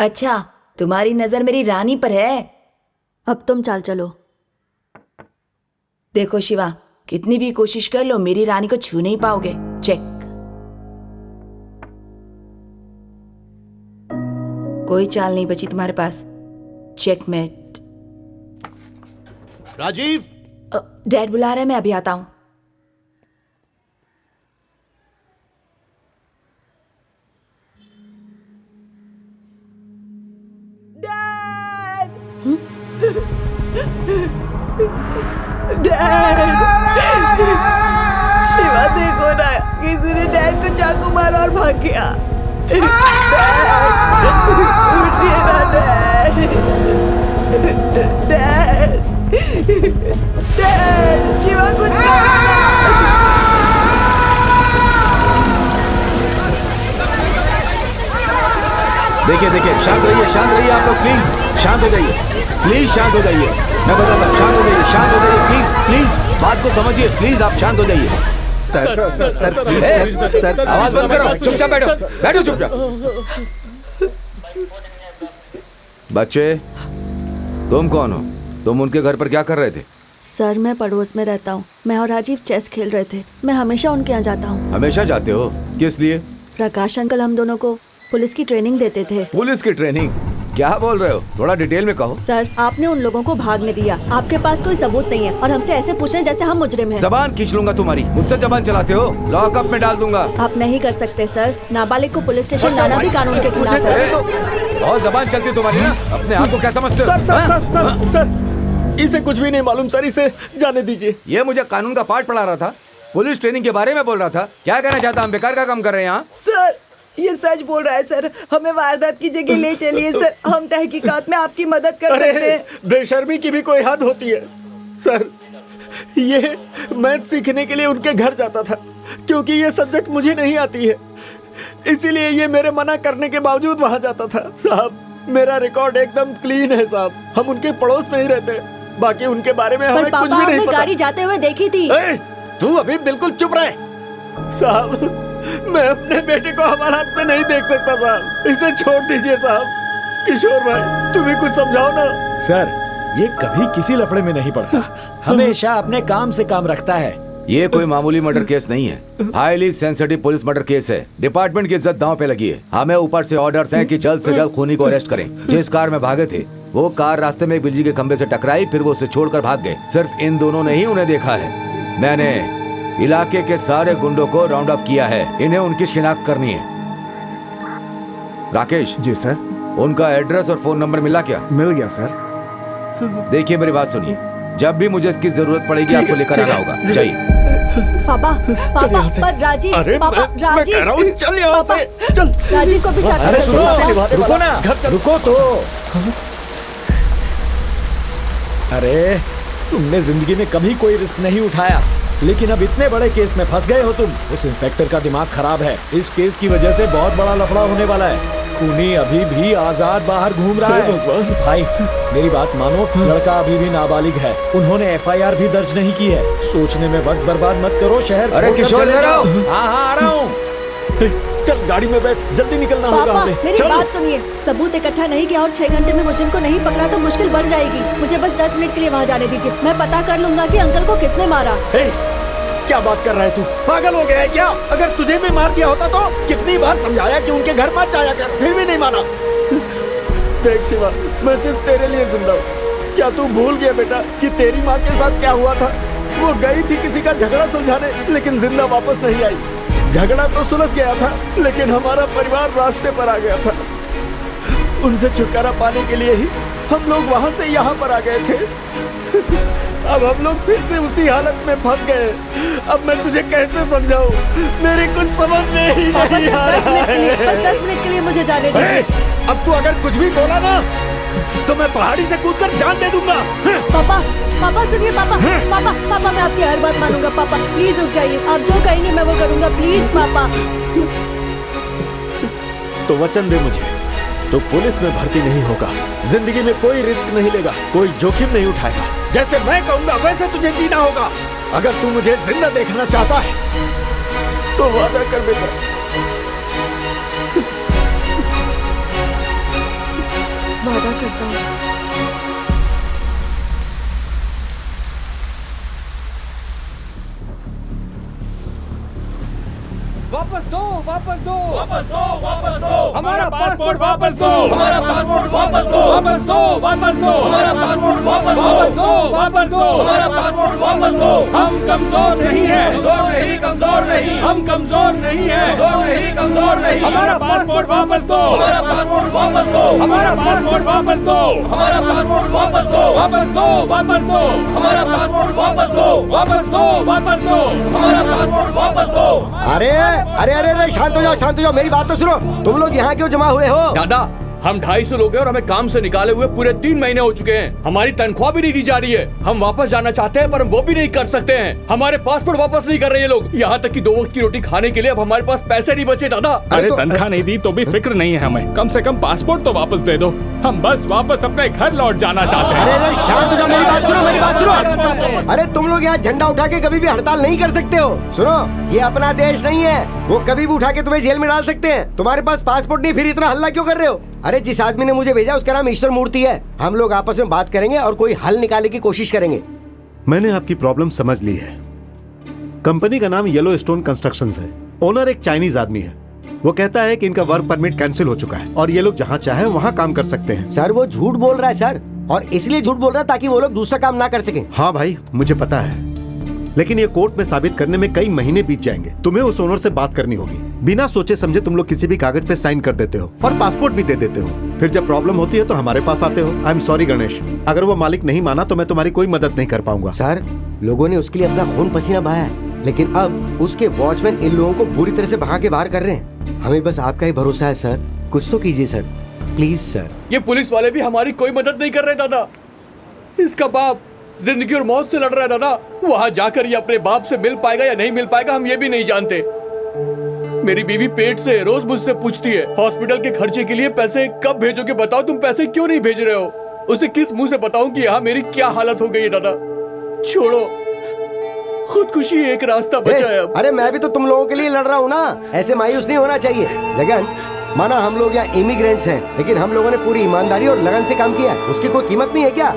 अच्छा, तुम्हारी नजर मेरी रानी पर है। अब तुम चाल चलो। देखो शिवा, कितनी भी कोशिश कर लो मेरी रानी को छू नहीं पाओगे। चेक। कोई चाल नहीं बची तुम्हारे पास। चेकमेट। राजीव, डैड बुला रहे हैं, मैं अभी आता हूं। डैड, शिवा देखो ना, किसी ने डैड को चाकू मारा और भाग गया। उठिए ना डैड। डैड, डैड, शिवा कुछ करो ना। देखिए देखिए, शांत रहिए आप लोग, प्लीज शांत हो जाइए, प्लीज शांत हो जाइए। मैं बताता हूँ, शांत हो जाइए, प्लीज प्लीज बात को समझिए, प्लीज आप शांत हो जाइए। सर, आवाज बंद करो, चुपचाप बैठो चुपचाप। बच्चे, तुम कौन हो? तुम उनके घर पर क्या कर रहे थे? सर, मैं पड़ोस में रहता हूँ। मैं और राजीव चेस खेल रहे थे। मैं हमेशा उनके यहाँ जाता हूँ। हमेशा जाते हो? किस लिए? प्रकाश अंकल हम दोनों को पुलिस की ट्रेनिंग देते थे। पुलिस की ट्रेनिंग? क्या बोल रहे हो? थोड़ा डिटेल में कहो। सर, आपने उन लोगों को भागने दिया। आपके पास कोई सबूत नहीं है और हमसे ऐसे पूछ रहे हैं जैसे हम मुजरिम हैं। जबान खींच लूंगा तुम्हारी। मुझसे जबान चलाते हो? लॉकअप में डाल दूंगा। आप नहीं कर सकते सर। नाबालिग को पुलिस स्टेशन लाना भी कानून के खिलाफ है। बहुत जबान चलती है तुम्हारी ना। अपने आप को क्या समझते हो? सर, इसे कुछ भी नहीं मालूम सर, इसे जाने दीजिए। ये मुझे कानून का पाठ पढ़ा रहा था, पुलिस ट्रेनिंग के बारे में बोल रहा था। क्या कहना चाहता? हम बेकार का काम कर रहे हैं यहाँ। सर, ये सच बोल रहा है सर। हमें वारदात की जगह ले चलिए सर। हम तहकीकात में आपकी मदद कर सकते हैं। बेशर्मी की भी कोई हद होती है सर। ये मैथ सीखने के लिए उनके घर जाता था, क्योंकि ये सब्जेक्ट मुझे नहीं आती है, इसीलिए ये मेरे मना करने के बावजूद वहाँ जाता था। साहब, मेरा रिकॉर्ड एकदम क्लीन है साहब। हम उनके पड़ोस में ही रहते, बाकी उनके बारे में हमें कुछ भी नहीं पता। गाड़ी जाते हुए देखी थी। तू अभी बिल्कुल चुप रहे साहब। मैं अपने बेटे को हमारे हाथ में नहीं देख सकता साहब। इसे छोड़ दीजिए साहब। किशोर भाई, तुम्हें कुछ समझाओ ना। सर, ये कभी किसी लफड़े में नहीं पड़ता, हमेशा अपने काम से काम रखता है। ये कोई मामूली मर्डर केस नहीं है, highly sensitive police murder case है। डिपार्टमेंट की इज्जत दांव पे लगी है। हमें ऊपर से ऑर्डर्स हैं कि जल्द से जल्द खूनी को अरेस्ट करें। जिस कार में भागे थे, वो कार रास्ते में बिजली के खंभे से टकराई, फिर वो उसे छोड़कर भाग गए। सिर्फ इन दोनों ने ही उन्हें देखा है। मैंने इलाके के सारे गुंडों को राउंड अप किया है। इन्हें उनकी शिनाख्त करनी है। राकेश जी सर। उनका एड्रेस और फोन नंबर मिला क्या? मिल गया सर। देखिए, मेरी बात सुनिए, जब भी मुझे इसकी जरूरत पड़ेगी आपको लेकर आना होगा। जाइए। पापा, पर राजीव, पापा, राजीव, चल यहाँ से, चल। राजीव को भी साथ अरे में सुनो, रुको ना, रुको तो। अरे, तुमने जिंदगी में कभी कोई रिस्क नहीं उठाया, लेकिन अब इतने बड़े केस में फंस गए हो तुम। उस इंस्पेक्टर का दिमाग खराब है। इस केस की वजह से बहुत बड़ा लफड़ा होने वाला है। खूनी अभी भी आजाद बाहर घूम रहा है। भाई, मेरी बात मानो, लड़का अभी भी नाबालिग है। उन्होंने एफआईआर भी दर्ज नहीं की है। सोचने में वक्त बर्बाद मत करो। शहर अरे किशोर, हाँ आ रहा हूँ। चल, गाड़ी में बैठ, जल्दी निकलना होगा हमें। मेरी बात सुनिए। सबूत इकट्ठा नहीं किया और 6 घंटे में मुझे इनको नहीं पकड़ा तो मुश्किल बढ़ जाएगी। मुझे बस 10 मिनट के लिए वहाँ जाने दीजिए। मैं पता कर लूंगा कि अंकल को किसने मारा। क्या बात कर रहा है तू? पागल हो गया है क्या? अगर तुझे भी मार दिया होता तो कितनी बार समझाया कि उनके घर मत जाया कर, फिर भी नहीं माना। देख शिवा, मैं सिर्फ तेरे लिए जिंदा हूँ। क्या तू भूल गया बेटा कि तेरी माँ के साथ क्या हुआ था? वो गई थी किसी का झगड़ा सुलझाने, लेकिन जिंदा वापस नहीं आई। झगड़ा तो सुलझ गया था, लेकिन हमारा परिवार रास्ते पर आ गया था। उनसे छुटकारा पाने के लिए ही हम लोग वहाँ से यहाँ पर आ गए थे। अब हम लोग फिर से उसी हालत में फंस गए। अब मैं तुझे कैसे समझाऊं? मेरी कुछ समझ में ही नहीं आ रहा है। बस 10 मिनट के लिए मुझे जाने दीजिए। अब तू अगर कुछ भी बोला ना, तो मैं पहाड़ी से कूदकर जान दे दूंगा। पापा, पापा सुनिए। पापा, पापा, मैं आपकी हर बात मानूंगा। पापा प्लीज रुक जाइए। आप जो कहेंगे मैं वो करूंगा। प्लीज पापा। तो वचन दे मुझे, तो पुलिस में भर्ती नहीं होगा, जिंदगी में कोई रिस्क नहीं लेगा, कोई जोखिम नहीं उठाएगा। जैसे मैं कहूंगा वैसे तुझे जीना होगा। अगर तू मुझे जिंदा देखना चाहता है तो वादा कर बेटा। अदा करता हूँ। वापस दो, वापस दो, वापस दो, वापस दो, हमारा पासपोर्ट वापस दो, हमारा पासपोर्ट वापस दो, वापस दो, वापस दो, हमारा पासपोर्ट वापस दो, वापस दो, वापस दो, हमारा पासपोर्ट वापस दो। हम कमजोर नहीं है, कमजोर नहीं, कमजोर नहीं, हम कमजोर नहीं है, कमजोर नहीं, कमजोर नहीं, हमारा पासपोर्ट वापस दो, हमारा पासपोर्ट वापस दो, हमारा पासपोर्ट वापस दो, हमारा पासपोर्ट वापस दो, वापस दो, वापस दो, हमारा पासपोर्ट वापस दो, वापस दो, वापस दो, हमारा पासपोर्ट वापस दो। अरे अरे अरे अरे शांत हो जाओ, मेरी बात तो सुनो। तुम लोग यहाँ क्यों जमा हुए हो? दादा, हम 250 लोग हैं और हमें काम से निकाले हुए पूरे 3 महीने हो चुके हैं। हमारी तनख्वाह भी नहीं दी जा रही है। हम वापस जाना चाहते हैं पर हम वो भी नहीं कर सकते हैं। हमारे पासपोर्ट वापस नहीं कर रहे ये लोग। यहाँ तक कि 2 वक्त की रोटी खाने के लिए अब हमारे पास पैसे नहीं बचे दादा। अरे तनख्वाह नहीं दी तो भी फिक्र नहीं है हमें, कम से कम पासपोर्ट तो वापस दे दो। हम बस वापस अपने घर लौट जाना चाहते हैं। अरे शांत हो जाओ, मेरी बात सुनो, मेरी बात सुनो। अरे तुम लोग यहाँ झंडा उठा के कभी भी हड़ताल नहीं कर सकते हो। सुनो, ये अपना देश नहीं है, वो कभी भी उठा के तुम्हें जेल में डाल सकते हैं। तुम्हारे पास पासपोर्ट नहीं, फिर इतना हल्ला क्यों कर रहे हो? अरे जिस आदमी ने मुझे भेजा उसका नाम ईश्वर मूर्ति है। हम लोग आपस में बात करेंगे और कोई हल निकालने की कोशिश करेंगे। मैंने आपकी प्रॉब्लम समझ ली है। कंपनी का नाम येलो स्टोन कंस्ट्रक्शंस है। ओनर एक चाइनीज आदमी है। वो कहता है कि इनका वर्क परमिट कैंसिल हो चुका है और ये लोग जहाँ चाहे वहाँ काम कर सकते हैं। सर वो झूठ बोल रहा है सर, और इसलिए झूठ बोल रहा है ताकि वो लोग दूसरा काम ना कर सके। हाँ भाई, मुझे पता है, लेकिन ये कोर्ट में साबित करने में कई महीने बीत जाएंगे। तुम्हें उस ओनर से बात करनी होगी। बिना सोचे समझे तुम लोग किसी भी कागज पे साइन कर देते हो और पासपोर्ट भी दे देते हो। फिर जब प्रॉब्लम होती है तो हमारे पास आते हो। आई एम सॉरी गणेश, अगर वो मालिक नहीं माना तो मैं तुम्हारी कोई मदद नहीं कर पाऊंगा। सर, लोगों ने उसके लिए अपना खून पसीना बहाया है, लेकिन अब उसके वॉचमैन इन लोगों को बुरी तरह से भगा के बाहर कर रहे हैं। हमें बस आपका ही भरोसा है सर, कुछ तो कीजिए सर, प्लीज सर। ये पुलिस वाले भी हमारी कोई मदद नहीं कर रहे दादा। इसका बाप जिंदगी और मौत से लड़ रहा है दादा। वहां जाकर ये अपने बाप से मिल पाएगा या नहीं मिल पाएगा हम ये भी नहीं जानते। मेरी बीवी पेट से रोज मुझसे पूछती है हॉस्पिटल के खर्चे के लिए पैसे कब भेजोगे, बताओ तुम पैसे क्यों नहीं भेज रहे हो। उसे किस मुंह से बताऊं कि यहाँ मेरी क्या हालत हो गई है दादा। छोड़ो, खुदकुशी एक रास्ता बचा है अब। अरे मैं भी तो तुम लोगों के लिए लड़ रहा हूँ ना, ऐसे मायूस नहीं होना चाहिए। जगन, माना हम लोग यहाँ इमिग्रेंट्स हैं, लेकिन हम लोगों ने पूरी ईमानदारी और लगन से काम किया। उसकी कोई कीमत नहीं है क्या?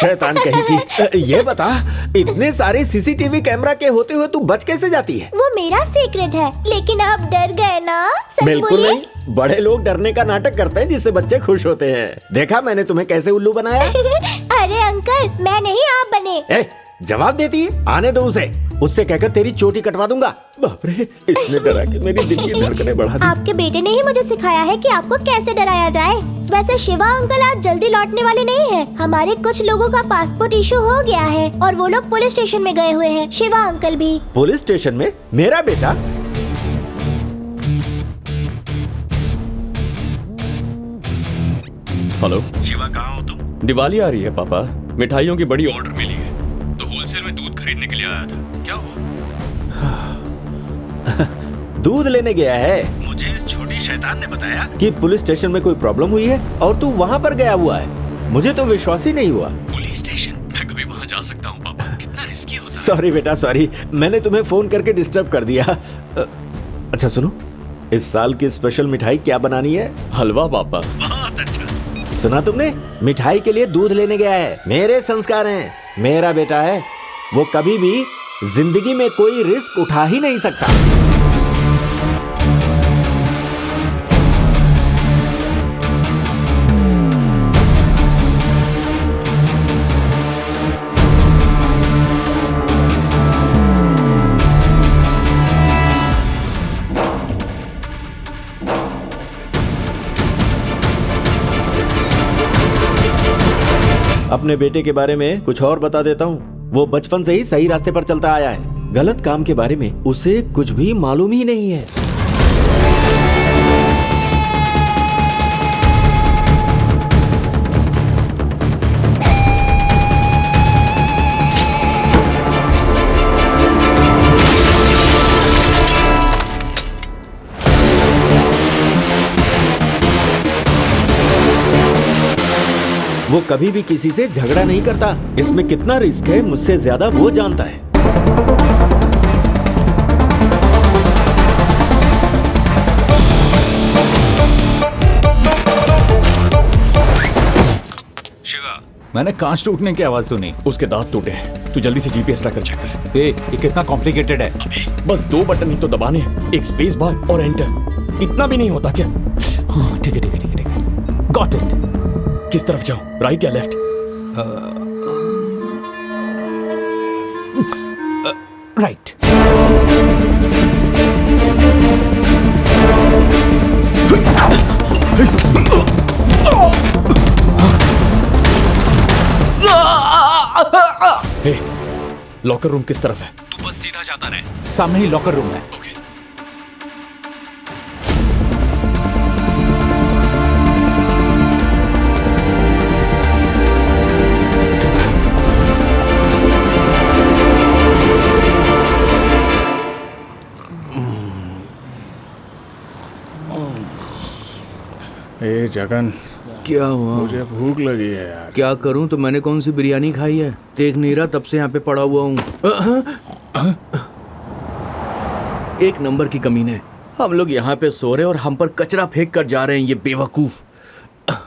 शैतान कहीं की। ये बता, इतने सारे सीसीटीवी कैमरा के होते हुए तू बच कैसे जाती है? वो मेरा सीक्रेट है, लेकिन आप डर गए ना? सच बिल्कुल बोलिए। नहीं, बड़े लोग डरने का नाटक करते हैं जिससे बच्चे खुश होते हैं। देखा मैंने तुम्हें कैसे उल्लू बनाया? अरे अंकल, मैं नहीं, आप बने। ए, जवाब देती है? आने दो उसे, उससे कहकर तेरी चोटी कटवा दूंगा। बाप रे, इसने डरा के मेरी दिल की धड़कनें बढ़ा दी। आपके बेटे ने ही मुझे सिखाया है कि आपको कैसे डराया जाए। वैसे शिवा अंकल आज जल्दी लौटने वाले नहीं हैं। हमारे कुछ लोगों का पासपोर्ट इशू हो गया है और वो लोग पुलिस स्टेशन में गए हुए हैं। शिवा अंकल भी। पुलिस स्टेशन में? मेरा बेटा? हेलो शिवा, कहाँ हो तुम? दिवाली आ रही है पापा, मिठाइयों की बड़ी ऑर्डर मिली है तो होलसेल में दूध खरीदने के लिए आया था। क्या हुआ? दूध लेने गया है? मुझे इस छोटी शैतान ने बताया कि पुलिस स्टेशन में कोई प्रॉब्लम हुई है और तू वहाँ पर गया हुआ है। मुझे तो विश्वास ही नहीं हुआ। Police station? मैं कभी वहाँ जा सकता हूँ पापा? कितना रिस्की होता है। सॉरी बेटा, सॉरी, मैंने तुम्हें फोन करके डिस्टर्ब कर दिया। अच्छा सुनो, इस साल की स्पेशल मिठाई क्या बनानी है? हलवा पापा। बहुत अच्छा। सुना तुमने? मिठाई के लिए दूध लेने गया है। मेरे संस्कार हैं, मेरा बेटा है, वो कभी भी जिंदगी में कोई रिस्क उठा ही नहीं सकता। अपने बेटे के बारे में कुछ और बता देता हूँ। वो बचपन से ही सही रास्ते पर चलता आया है। गलत काम के बारे में उसे कुछ भी मालूम ही नहीं है। वो कभी भी किसी से झगड़ा नहीं करता। इसमें कितना रिस्क है मुझसे ज्यादा वो जानता है। शिवा, मैंने कांच टूटने की आवाज सुनी। उसके दांत टूटे हैं। तू जल्दी से जीपीएस ट्रैकर चेक कर। ये कितना कॉम्प्लिकेटेड है। बस 2 बटन ही तो दबाने हैं, एक स्पेस बार और एंटर। इतना भी नहीं होता क्या? हाँ, ठीक है ठीक है ठीक है ठीक है, गॉट इट। किस तरफ जाऊं, राइट या लेफ्ट? राइट। हे, लॉकर रूम किस तरफ है? तू बस सीधा जाता रहे, सामने ही लॉकर रूम है। ओके। ए जगन, क्या हुआ? मुझे भूख लगी है यार। क्या करूं? तो मैंने कौन सी बिरयानी खाई है? देख नहीं रहा, तब से यहाँ पे पड़ा हुआ हूँ। एक नंबर की कमीने। हम लोग यहाँ पे सो रहे और हम पर कचरा फेंक कर जा रहे हैं, ये बेवकूफ।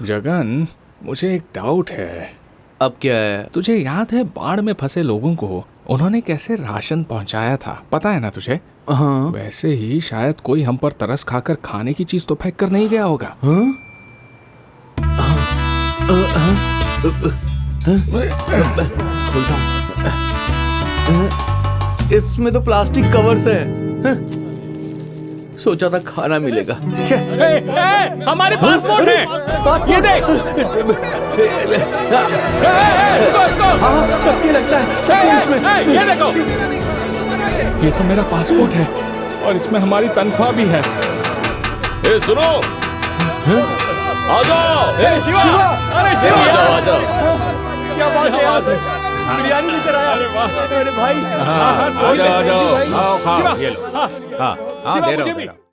जगन, मुझे एक डाउट है। अब क्या है? तुझे याद है बाढ़ में फंसे लोगों को उन्होंने कैसे राशन पहुंचाया था? पता है ना तुझे? हाँ। वैसे ही शायद कोई हम पर तरस खाकर खाने की चीज तो फेंक कर नहीं गया होगा। हाँ? खुलता हूं। इसमें तो प्लास्टिक कवर्स हैं। सोचा था खाना मिलेगा। हमारे पासपोर्ट है। ये देख। हाँ, सबके लगता है इसमें। ये देखो, ये तो मेरा पासपोर्ट है और इसमें हमारी तनख्वाह भी है। ए सुनो, आ जाओ। शिवा, अरे शिवा, आ जाओ। क्या बात है यार, बिरयानी लेकर आया। अरे भाई, आ जाओ, आओ खाओ, शिवा, ये लो। हाँ, शिवा, दे रहा मुझे हूँ, भी। दे रहा हूँ।